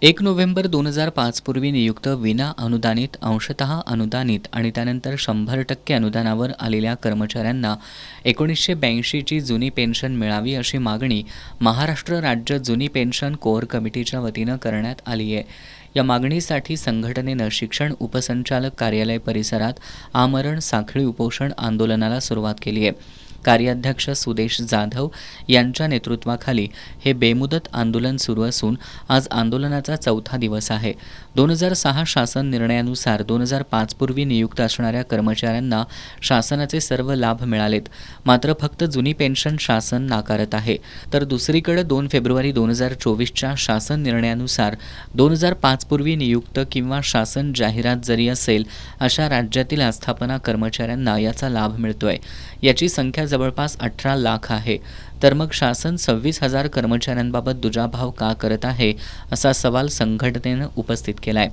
1 November 2005 पूर्वी नियुक्त विना अनुदानित, अंशतः अनुदानित आणि त्यानंतर 100% अनुदानावर आलेल्या कर्मचाऱ्यांना 1982ची जुनी पेन्शन मिळावी अशी मागणी महाराष्ट्र राज्य जुनी पेन्शन कोअर कमिटीच्या वतीनं करण्यात आली आहे. या मागणीसाठी संघटनेनं शिक्षण उपसंचालक कार्यालय परिसरात आमरण साखळी उपोषण आंदोलनाला सुरुवात केली आहे. कार्याध्यक्ष सुदेश जाधव यांच्या नेतृत्वाखाली हे बेमुदत आंदोलन सुरू असून आज आंदोलनाचा चौथा दिवस आहे. 2006 शासन निर्णयानुसार 2005 पूर्वी नियुक्त असणाऱ्या कर्मचाऱ्यांना शासनाचे सर्व लाभ मिळालेत. मात्र फक्त जुनी पेन्शन शासन नाकारत आहे. तर दुसरीकडे 2 फेब्रुवारी 2024च्या शासन निर्णयानुसार 2005 पूर्वी नियुक्त किंवा शासन जाहिरात जरी असेल अशा राज्यातील आस्थापना कर्मचाऱ्यांना याचा लाभ मिळतोय. याची संख्या जवळपास 18 लाख आहे. तर मग शासन 26,000 कर्मचाऱ्यांबाबत दुजाभाव का करत आहे असा सवाल संघटनेनं उपस्थित केलाय.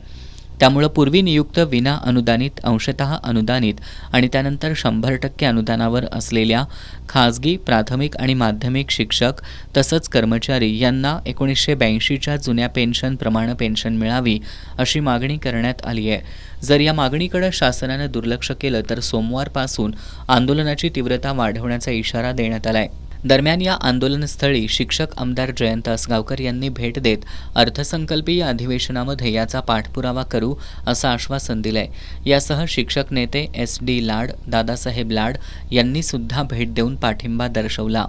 त्यामुळे पूर्वी नियुक्त विना अनुदानित, अंशतः अनुदानित आणि त्यानंतर 100% अनुदानावर असलेल्या खाजगी प्राथमिक आणि माध्यमिक शिक्षक तसंच कर्मचारी यांना 1982च्या जुन्या पेन्शन प्रमाणे पेन्शन मिळावी अशी मागणी करण्यात आली आहे. जर या मागणीकडे शासनानं दुर्लक्ष केलं तर सोमवारपासून आंदोलनाची तीव्रता वाढवण्याचा इशारा देण्यात आलाय. दरम्यान या आंदोलनस्थळी शिक्षक आमदार जयंत असगावकर यांनी भेट देत अर्थसंकल्पीय अधिवेशनामध्ये याचा पाठपुरावा करू असं आश्वासन दिलंय. यासह शिक्षक नेते SD लाड, दादासाहेब लाड यांनी सुद्धा भेट देऊन पाठिंबा दर्शवला.